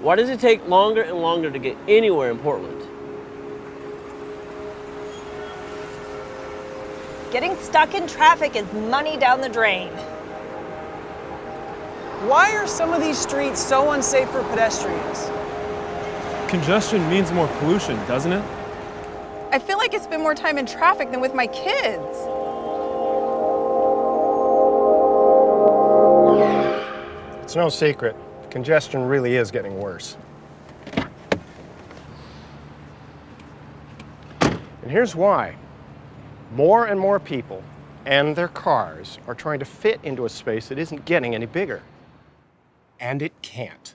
Why does it take longer and longer to get anywhere in Portland? Getting stuck in traffic is money down the drain. Why are some of these streets so unsafe for pedestrians? Congestion means more pollution, doesn't it? I feel like I spend more time in traffic than with my kids. It's no secret. Congestion really is getting worse. And here's why. More and more people and their cars are trying to fit into a space that isn't getting any bigger. And it can't.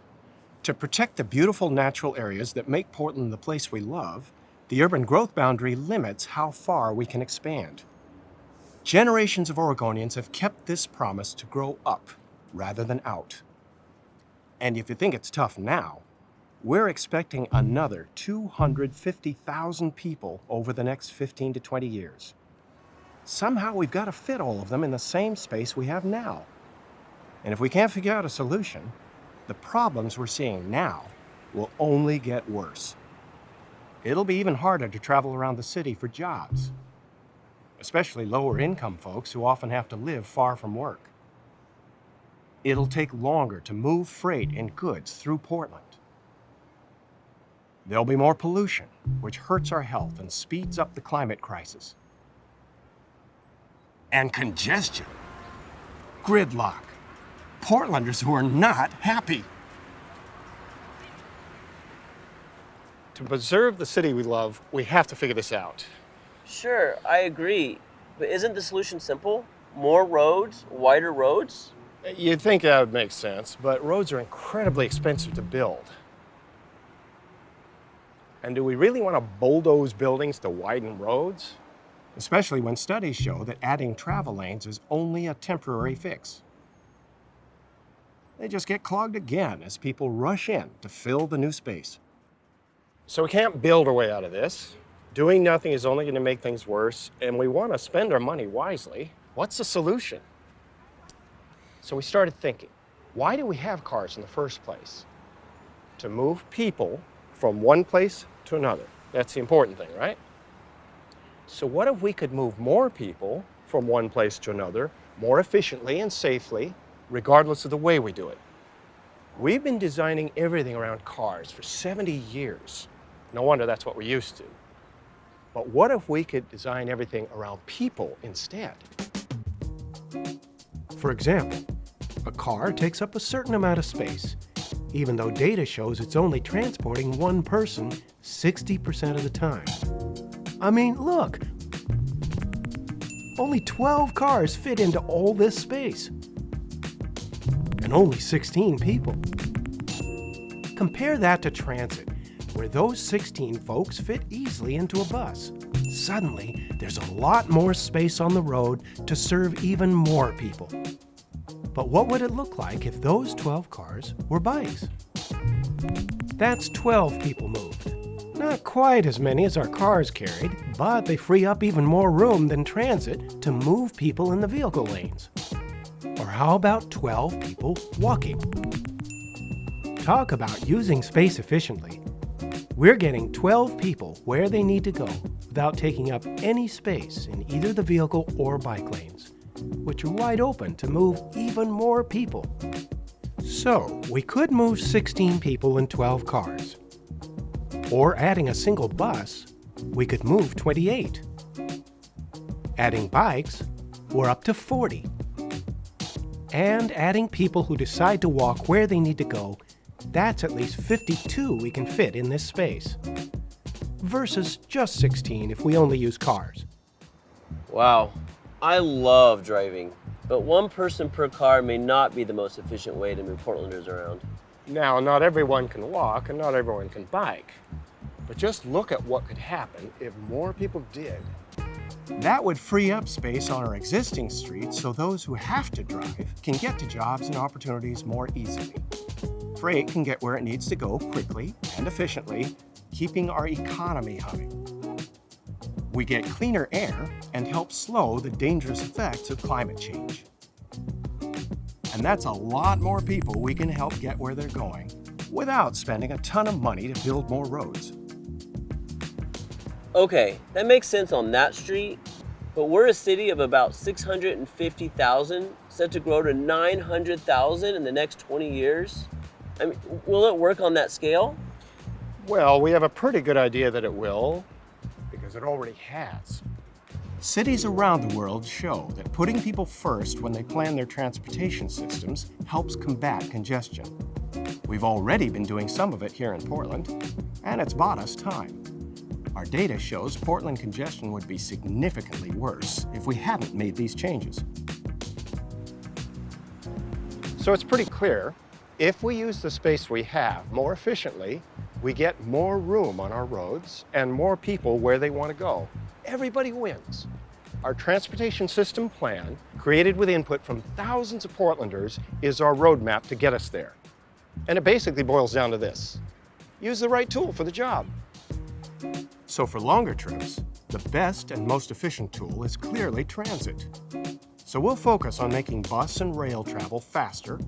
To protect the beautiful natural areas that make Portland the place we love, the urban growth boundary limits how far we can expand. Generations of Oregonians have kept this promise to grow up rather than out. And if you think it's tough now, we're expecting another 250,000 people over the next 15 to 20 years. Somehow we've got to fit all of them in the same space we have now. And if we can't figure out a solution, the problems we're seeing now will only get worse. It'll be even harder to travel around the city for jobs, especially lower income folks who often have to live far from work. It'll take longer to move freight and goods through Portland. There'll be more pollution, which hurts our health and speeds up the climate crisis. And congestion, gridlock, Portlanders who are not happy. To preserve the city we love, we have to figure this out. Sure, I agree. But isn't the solution simple? More roads, wider roads? You'd think that would make sense, but roads are incredibly expensive to build. And do we really want to bulldoze buildings to widen roads? Especially when studies show that adding travel lanes is only a temporary fix. They just get clogged again as people rush in to fill the new space. So we can't build our way out of this. Doing nothing is only going to make things worse, and we want to spend our money wisely. What's the solution? So we started thinking, why do we have cars in the first place? To move people from one place to another. That's the important thing, right? So what if we could move more people from one place to another more efficiently and safely, regardless of the way we do it? We've been designing everything around cars for 70 years. No wonder that's what we're used to. But what if we could design everything around people instead? For example, a car takes up a certain amount of space, even though data shows it's only transporting one person 60% of the time. I mean, look, only 12 cars fit into all this space, and only 16 people. Compare that to transit, where those 16 folks fit easily into a bus. Suddenly, there's a lot more space on the road to serve even more people. But what would it look like if those 12 cars were bikes? That's 12 people moved. Not quite as many as our cars carried, but they free up even more room than transit to move people in the vehicle lanes. Or how about 12 people walking? Talk about using space efficiently. We're getting 12 people where they need to go without taking up any space in either the vehicle or bike lanes, which are wide open to move even more people. So, we could move 16 people in 12 cars. Or adding a single bus, we could move 28. Adding bikes, we're up to 40. And adding people who decide to walk where they need to go, that's at least 52 we can fit in this space. Versus just 16 if we only use cars. Wow, I love driving, but one person per car may not be the most efficient way to move Portlanders around. Now, not everyone can walk and not everyone can bike. But just look at what could happen if more people did. That would free up space on our existing streets so those who have to drive can get to jobs and opportunities more easily. Freight can get where it needs to go quickly and efficiently, keeping our economy humming. We get cleaner air and help slow the dangerous effects of climate change. And that's a lot more people we can help get where they're going without spending a ton of money to build more roads. Okay, that makes sense on that street, but we're a city of about 650,000, set to grow to 900,000 in the next 20 years. I mean, will it work on that scale? Well, we have a pretty good idea that it will, because it already has. Cities around the world show that putting people first when they plan their transportation systems helps combat congestion. We've already been doing some of it here in Portland, and it's bought us time. Our data shows Portland congestion would be significantly worse if we hadn't made these changes. So it's pretty clear, if we use the space we have more efficiently, we get more room on our roads and more people where they want to go. Everybody wins. Our transportation system plan, created with input from thousands of Portlanders, is our roadmap to get us there. And it basically boils down to this: use the right tool for the job. So for longer trips, the best and most efficient tool is clearly transit. So we'll focus on making bus and rail travel faster,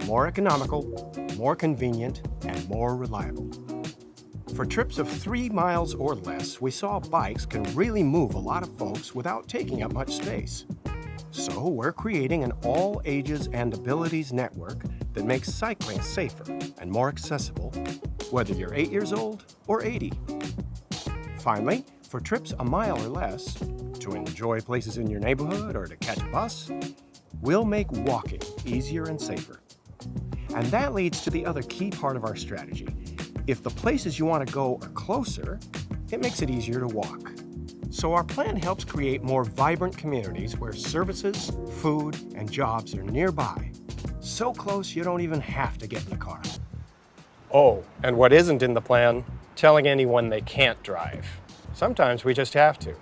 more economical, more convenient, and more reliable. For trips of 3 miles or less, we saw bikes can really move a lot of folks without taking up much space. So we're creating an all ages and abilities network that makes cycling safer and more accessible, whether you're 8 years old or 80. Finally, for trips a mile or less, to enjoy places in your neighborhood or to catch a bus, we'll make walking easier and safer. And that leads to the other key part of our strategy. If the places you want to go are closer, it makes it easier to walk. So our plan helps create more vibrant communities where services, food, and jobs are nearby. So close you don't even have to get in the car. Oh, and what isn't in the plan? Telling anyone they can't drive. Sometimes we just have to.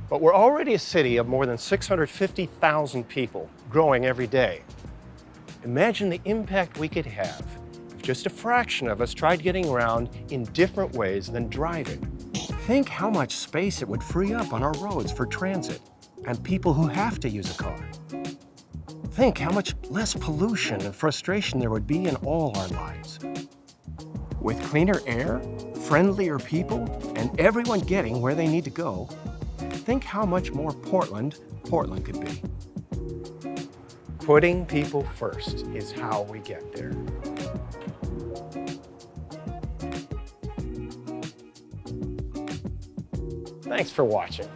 But we're already a city of more than 650,000 people, growing every day. Imagine the impact we could have if just a fraction of us tried getting around in different ways than driving. Think how much space it would free up on our roads for transit and people who have to use a car. Think how much less pollution and frustration there would be in all our lives. With cleaner air, friendlier people, and everyone getting where they need to go, think how much more Portland could be. Putting people first is how we get there. Thanks for watching.